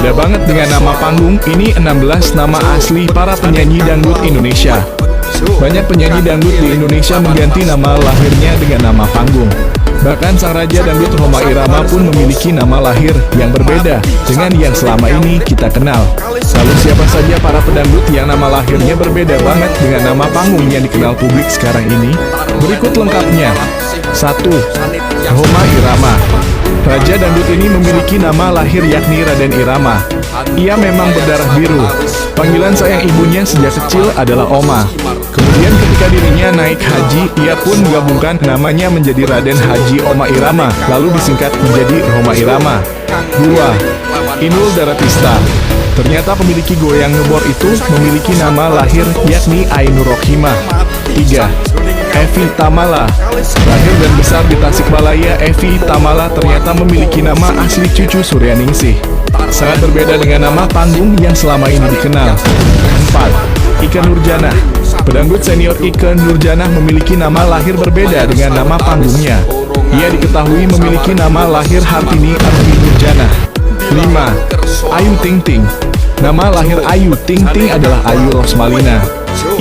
berbeda banget dengan nama panggung. Ini 16 nama asli para penyanyi dangdut Indonesia. Banyak penyanyi dangdut di Indonesia mengganti nama lahirnya dengan nama panggung. Bahkan sang raja dangdut Rhoma Irama pun memiliki nama lahir yang berbeda dengan yang selama ini kita kenal. Lalu siapa saja para pedangdut yang nama lahirnya berbeda banget dengan nama panggung yang dikenal publik sekarang ini? Berikut lengkapnya. 1. Rhoma Irama. Raja dangdut ini memiliki nama lahir yakni Raden Irama. Ia memang berdarah biru. Panggilan sayang ibunya sejak kecil adalah Oma. Kemudian ketika dirinya naik haji, ia pun menggabungkan namanya menjadi Raden Haji Oma Irama, lalu disingkat menjadi Rhoma Irama. 2. Inul Daratista. Ternyata pemiliki goyang ngebor itu memiliki nama lahir yakni Ainur Rohimah. 3. Evi Tamala. Lahir dan besar di Tasikmalaya, Evi Tamala ternyata memiliki nama asli cucu Suryaningsih. Sangat berbeda dengan nama panggung yang selama ini dikenal. 4. Ikke Nurjanah. Pedangdut senior Ikke Nurjanah memiliki nama lahir berbeda dengan nama panggungnya. Ia diketahui memiliki nama lahir Hartini Arfi Nurjanah. 5. Ayu Ting Ting. Nama lahir Ayu Ting Ting adalah Ayu Rosmalina.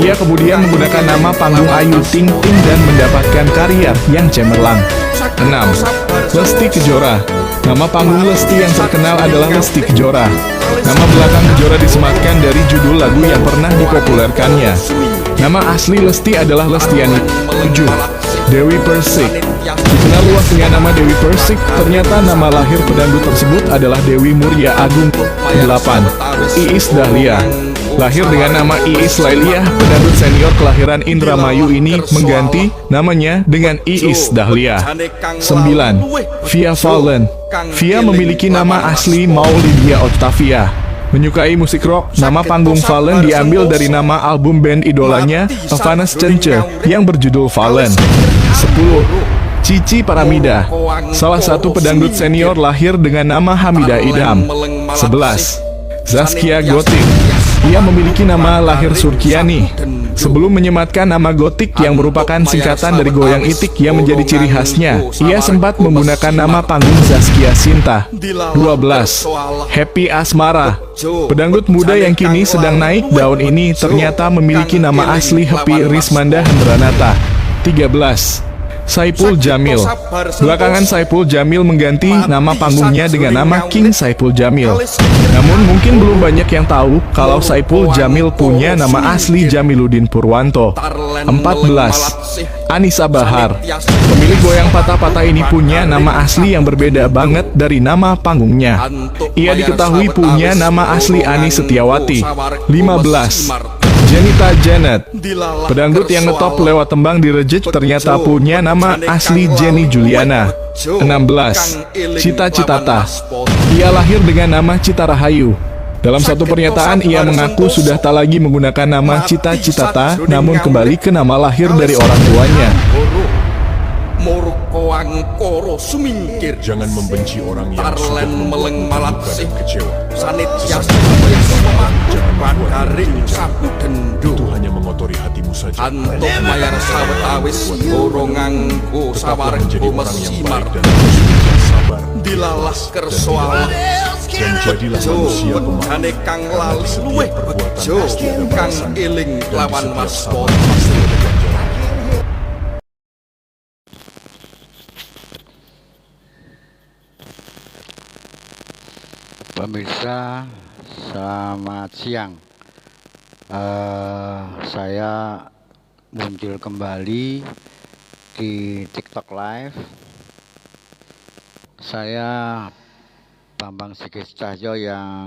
Ia kemudian menggunakan nama panggung Ayu Ting Ting dan mendapatkan karier yang cemerlang. 6. Lesti Kejora. Nama panggung Lesti yang terkenal adalah Lesti Kejora. Nama belakang Kejora disematkan dari judul lagu yang pernah dipopulerkannya. Nama asli Lesti adalah Lestiani. 7. Dewi Persik. Dikenal luas dengan nama Dewi Persik, ternyata nama lahir pedangdut tersebut adalah Dewi Muria Agung. 8. Iis Dahlia. Lahir dengan nama Iis Lailiah, pedangdut senior kelahiran Indramayu ini mengganti namanya dengan Iis Dahlia. 9. Via Valen. Via memiliki nama asli Maulidia Octavia. Menyukai musik rock, nama panggung Valen diambil dari nama album band idolanya, Evanescence, yang berjudul Valen. 10. Cici Paramida. Salah satu pedangdut senior lahir dengan nama Hamida Idham. 11. Zaskia Gotik. Ia memiliki nama lahir Surkiani. Sebelum menyematkan nama Gotik yang merupakan singkatan dari goyang itik yang menjadi ciri khasnya, ia sempat menggunakan nama panggung Zaskia Sinta. 12. Happy Asmara. Pedangdut muda yang kini sedang naik daun ini ternyata memiliki nama asli Happy Rismanda Hendranata. 13. Saipul Jamil. Belakangan Saipul Jamil mengganti nama panggungnya dengan nama King Saipul Jamil. Namun mungkin belum banyak yang tahu kalau Saipul Jamil punya nama asli Jamiluddin Purwanto. 14. Anissa Bahar. Pemilik goyang patah-patah ini punya nama asli yang berbeda banget dari nama panggungnya. Ia diketahui punya nama asli Ani Setiawati. 15. Janita Janet. Pedangdut yang ngetop lewat tembang di Reject ternyata punya nama asli Jenny Juliana. 16. Cita Citata. Ia lahir dengan nama Cita Rahayu. Dalam satu pernyataan ia mengaku sudah tak lagi menggunakan nama Cita Citata, namun kembali ke nama lahir dari orang tuanya. Jangan membenci orang yang sudah membuat dan kecewa. Itu hanya mengotori hatimu saja. Tetaplah menjadi orang yang baik dan sabar. Dan jadilah manusia pemaaf, karena di setiap perbuatan pasti ada balasan, dan di setiap sabar pasti ada ganjaran. Pemirsa, selamat siang. Saya muncul kembali di TikTok Live. Saya Bambang Sigit Cahyo yang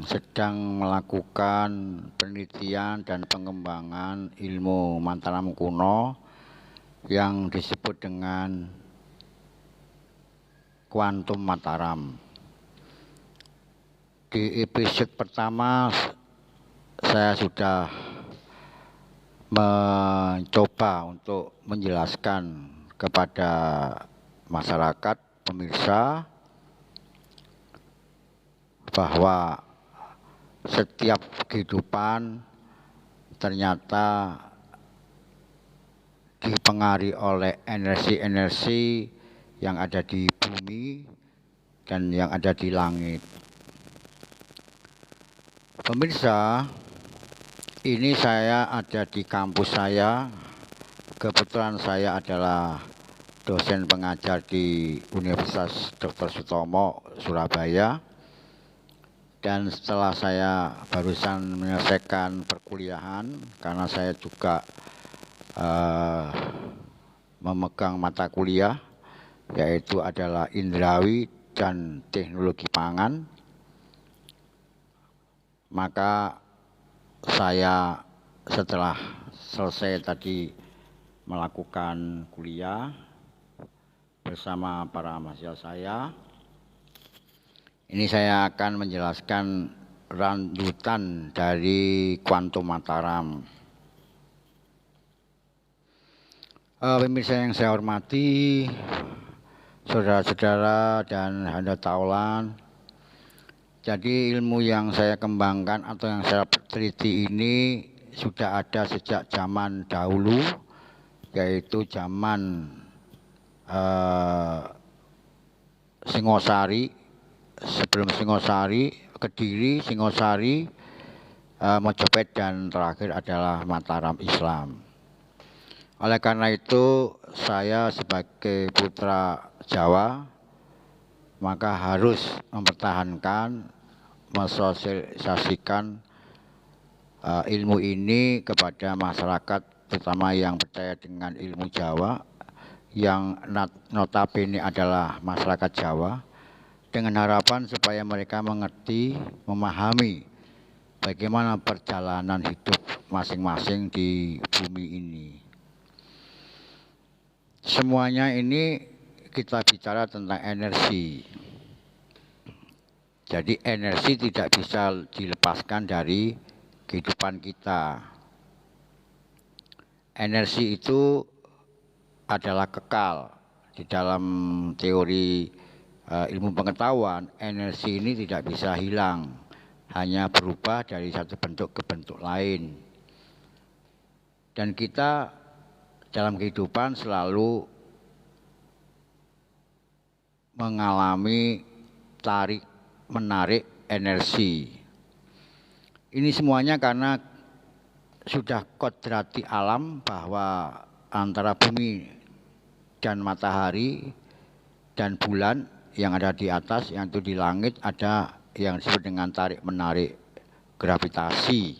sedang melakukan penelitian dan pengembangan ilmu Mataram kuno yang disebut dengan kuantum Mataram. Di episode pertama saya sudah mencoba untuk menjelaskan kepada masyarakat pemirsa bahwa setiap kehidupan ternyata dipengaruhi oleh energi-energi yang ada di bumi dan yang ada di langit. Pemirsa, ini saya ada di kampus saya. Kebetulan saya adalah dosen pengajar di Universitas Dr. Sutomo, Surabaya. Dan setelah saya barusan menyelesaikan perkuliahan, karena saya juga memegang mata kuliah, yaitu adalah Indrawi dan Teknologi Pangan, maka saya setelah selesai tadi melakukan kuliah bersama para mahasiswa saya, ini saya akan menjelaskan lanjutan dari Kuantum Mataram. Pemirsa yang saya hormati, saudara-saudara dan handotaulan, jadi ilmu yang saya kembangkan atau yang saya teliti ini sudah ada sejak zaman dahulu, yaitu zaman Singosari, sebelum Singosari, Kediri, Singosari, Mojopahit, dan terakhir adalah Mataram Islam. Oleh karena itu saya sebagai putra Jawa maka harus mempertahankan, mensosialisasikan ilmu ini kepada masyarakat, terutama yang percaya dengan ilmu Jawa, yang notabene adalah masyarakat Jawa, dengan harapan supaya mereka mengerti, memahami bagaimana perjalanan hidup masing-masing di bumi ini. Semuanya ini kita bicara tentang energi. Jadi energi tidak bisa dilepaskan dari kehidupan kita. Energi itu adalah kekal. Di dalam teori ilmu pengetahuan, energi ini tidak bisa hilang, hanya berubah dari satu bentuk ke bentuk lain. Dan kita dalam kehidupan selalu mengalami tarik-menarik energi. Ini semuanya karena sudah kodrati alam bahwa antara bumi dan matahari dan bulan yang ada di atas, yang itu di langit, ada yang disebut dengan tarik-menarik gravitasi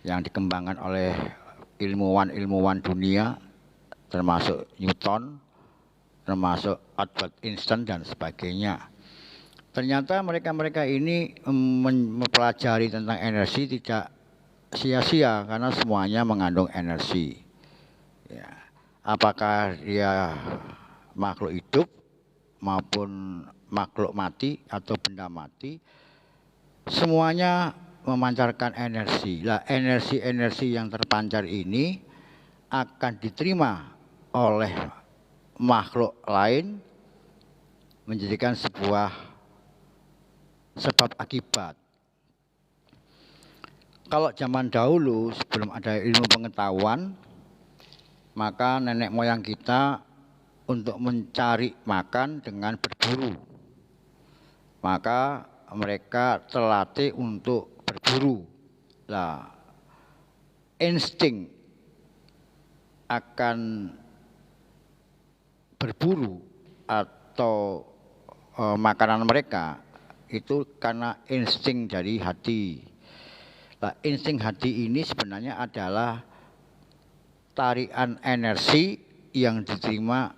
yang dikembangkan oleh ilmuwan-ilmuwan dunia, termasuk Newton, termasuk Albert Einstein dan sebagainya. Ternyata mereka ini mempelajari tentang energi tidak sia-sia karena semuanya mengandung energi. Ya. Apakah dia makhluk hidup maupun makhluk mati atau benda mati, semuanya memancarkan energi. Lah, energi-energi yang terpancar ini akan diterima oleh makhluk lain, menjadikan sebuah sebab akibat. Kalau zaman dahulu sebelum ada ilmu pengetahuan, maka nenek moyang kita untuk mencari makan dengan berburu. Maka mereka terlatih untuk berburu. Lah, insting akan berburu atau makanan mereka itu karena insting dari hati. Nah, insting hati ini sebenarnya adalah tarikan energi yang diterima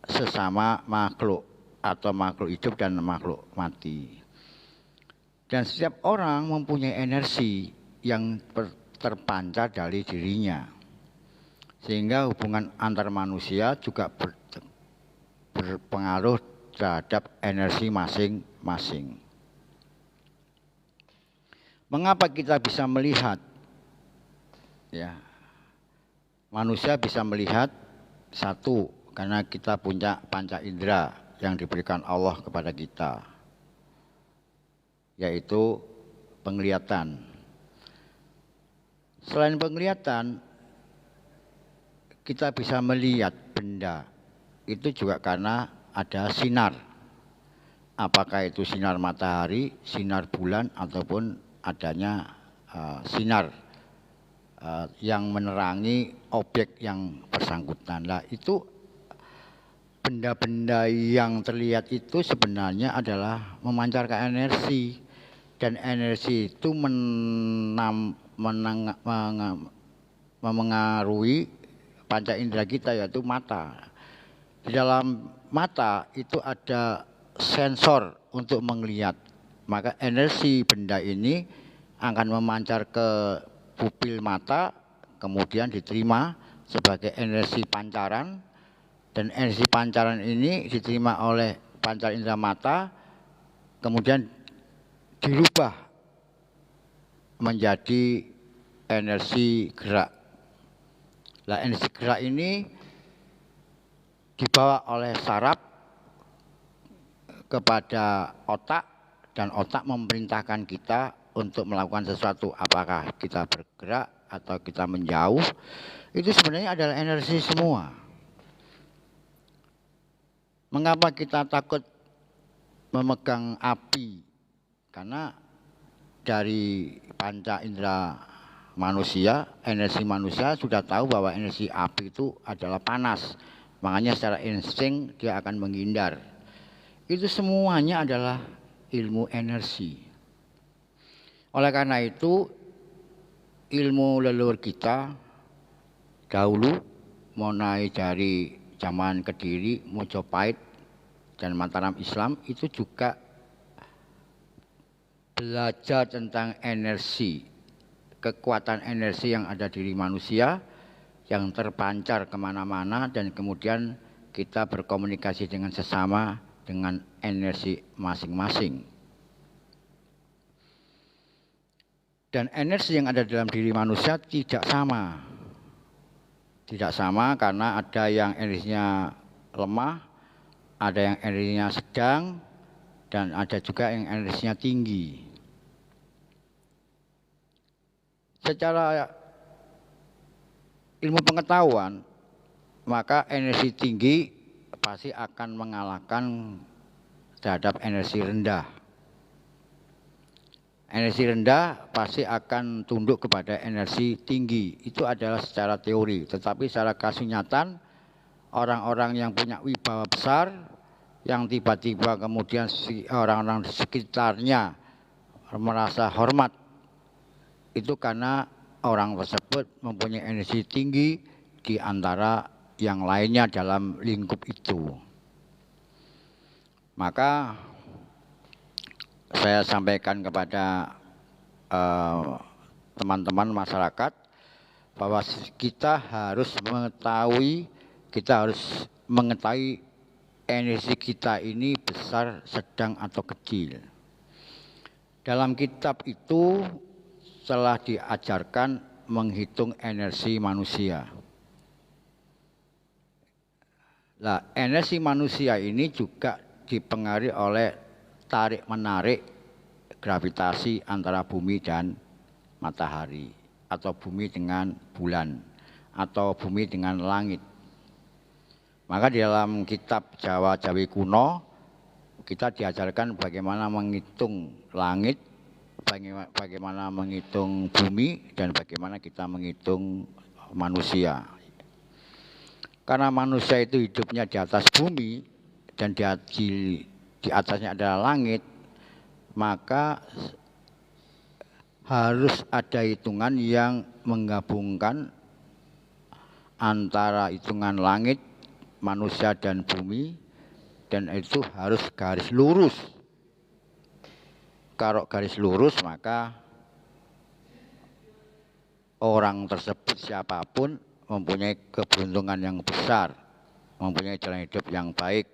sesama makhluk atau makhluk hidup dan makhluk mati. Dan setiap orang mempunyai energi yang terpancar dari dirinya. Sehingga hubungan antar manusia juga berpengaruh terhadap energi masing-masing. Mengapa kita bisa melihat? Ya, manusia bisa melihat satu, karena kita punya panca indera yang diberikan Allah kepada kita, yaitu penglihatan. Selain penglihatan, kita bisa melihat benda itu juga karena ada sinar. Apakah itu sinar matahari, sinar bulan, ataupun adanya sinar yang menerangi objek yang bersangkutan. Nah, itu benda-benda yang terlihat itu sebenarnya adalah memancarkan energi, dan energi itu memengaruhi panca indera kita, yaitu mata. Di dalam mata itu ada sensor untuk melihat, maka energi benda ini akan memancar ke pupil mata, kemudian diterima sebagai energi pancaran, dan energi pancaran ini diterima oleh pancar indera mata, kemudian dirubah menjadi energi gerak. Nah, energi gerak ini dibawa oleh saraf kepada otak, dan otak memerintahkan kita untuk melakukan sesuatu, apakah kita bergerak atau kita menjauh. Itu sebenarnya adalah energi semua. Mengapa kita takut memegang api? Karena dari panca indera manusia, energi manusia sudah tahu bahwa energi api itu adalah panas. Makanya secara insting dia akan menghindar. Itu semuanya adalah ilmu energi. Oleh karena itu, ilmu leluhur kita dahulu, mulai dari zaman Kediri, Mojopahit, dan Mataram Islam, itu juga belajar tentang energi, kekuatan energi yang ada di diri manusia, yang terpancar kemana-mana, dan kemudian kita berkomunikasi dengan sesama dengan energi masing-masing. Dan energi yang ada dalam diri manusia tidak sama. Tidak sama karena ada yang energinya lemah, ada yang energinya sedang, dan ada juga yang energinya tinggi. Secara ilmu pengetahuan, maka energi tinggi pasti akan mengalahkan terhadap energi rendah. Energi rendah pasti akan tunduk kepada energi tinggi. Itu adalah secara teori. Tetapi secara kasunyatan, orang-orang yang punya wibawa besar, yang tiba-tiba kemudian orang-orang di sekitarnya merasa hormat, itu karena orang tersebut mempunyai energi tinggi di antara yang lainnya dalam lingkup itu. Maka saya sampaikan kepada teman-teman masyarakat bahwa kita harus mengetahui energi kita ini besar, sedang, atau kecil. Dalam kitab itu telah diajarkan menghitung energi manusia. Nah, energi manusia ini juga dipengaruhi oleh tarik-menarik gravitasi antara bumi dan matahari, atau bumi dengan bulan, atau bumi dengan langit. Maka di dalam kitab Jawa-Jawi kuno, kita diajarkan bagaimana menghitung langit, bagaimana menghitung bumi, dan bagaimana kita menghitung manusia. Karena manusia itu hidupnya di atas bumi, dan di atasnya adalah langit, maka harus ada hitungan yang menggabungkan antara hitungan langit, manusia, dan bumi, dan itu harus garis lurus. Kalau garis lurus, maka orang tersebut siapapun mempunyai keberuntungan yang besar, mempunyai jalan hidup yang baik,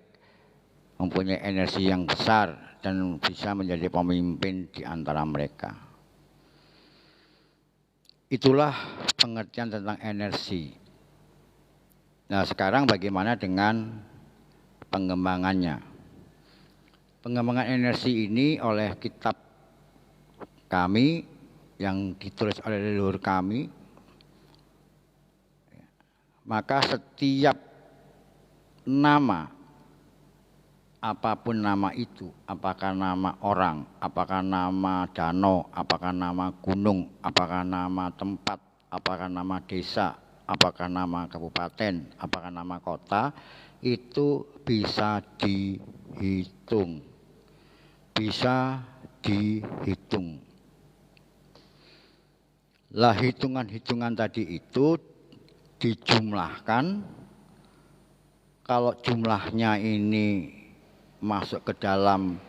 mempunyai energi yang besar, dan bisa menjadi pemimpin di antara mereka. Itulah pengertian tentang energi. Nah, sekarang bagaimana dengan pengembangannya? Pengembangan energi ini oleh kitab kami yang ditulis oleh leluhur kami, maka setiap nama apapun nama itu, apakah nama orang, apakah nama danau, apakah nama gunung, apakah nama tempat, apakah nama desa, apakah nama kabupaten, apakah nama kota, itu bisa dihitung. Bisa dihitung. Lah hitungan-hitungan tadi itu dijumlahkan, kalau jumlahnya ini masuk ke dalam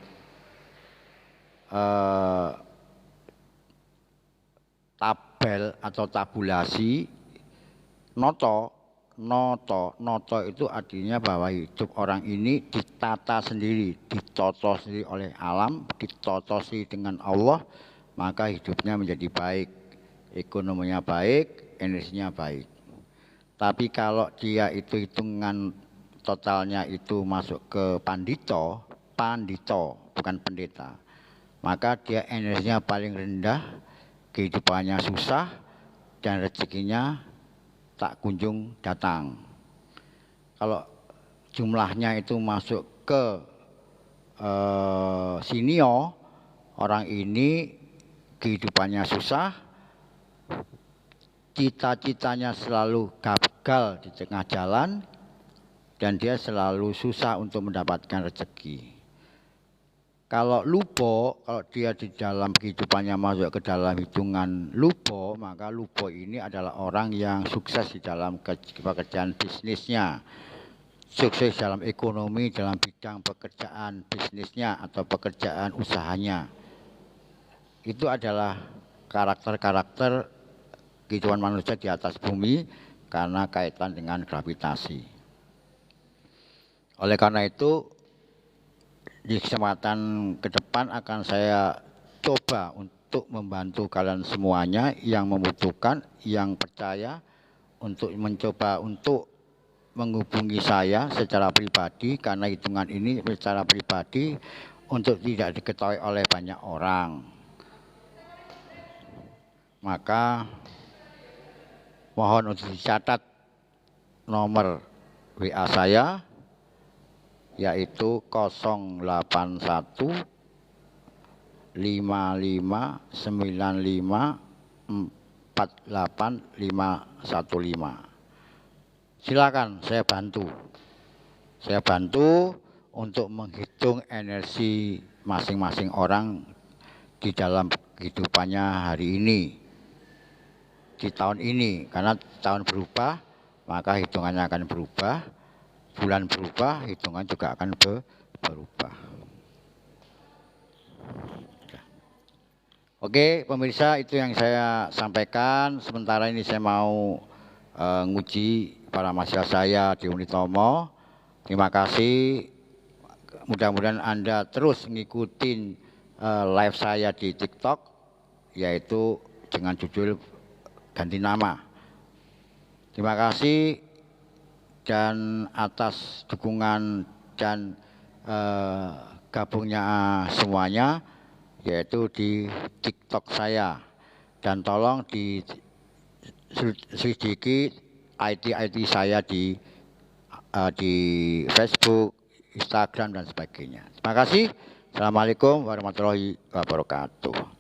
tabel atau tabulasi, noto itu artinya bahwa hidup orang ini ditata sendiri, ditoto sendiri oleh alam, ditoto sendiri dengan Allah, maka hidupnya menjadi baik, ekonominya baik, energinya baik. Tapi kalau dia itu hitungan totalnya itu masuk ke pandito bukan pendeta, maka dia energinya paling rendah, kehidupannya susah, dan rezekinya tak kunjung datang. Kalau jumlahnya itu masuk ke sinio, orang ini kehidupannya susah, cita-citanya selalu gagal di tengah jalan, dan dia selalu susah untuk mendapatkan rezeki. Kalau lupo, kalau dia di dalam kehidupannya masuk ke dalam hitungan lupo, maka lupo ini adalah orang yang sukses di dalam pekerjaan bisnisnya, sukses dalam ekonomi, dalam bidang pekerjaan bisnisnya atau pekerjaan usahanya. Itu adalah karakter-karakter kehidupan manusia di atas bumi karena kaitan dengan gravitasi. Oleh karena itu, di kesempatan ke depan akan saya coba untuk membantu kalian semuanya yang membutuhkan, yang percaya, untuk mencoba untuk menghubungi saya secara pribadi, karena hitungan ini secara pribadi untuk tidak diketahui oleh banyak orang. Maka mohon untuk dicatat nomor WA saya, yaitu 081 55 95 48 515. Silakan saya bantu. Saya bantu untuk menghitung energi masing-masing orang di dalam kehidupannya hari ini, di tahun ini, karena tahun berubah maka hitungannya akan berubah, bulan berubah, hitungan juga akan berubah. Oke, pemirsa, itu yang saya sampaikan. Sementara ini saya mau nguji para mahasiswa saya di Unitomo. Terima kasih. Mudah-mudahan Anda terus ngikutin live saya di TikTok, yaitu dengan judul ganti nama. Terima kasih, dan atas dukungan dan gabungnya semuanya, yaitu di TikTok saya, dan tolong diselidiki ID saya di Facebook, Instagram dan sebagainya. Terima kasih. Assalamualaikum warahmatullahi wabarakatuh.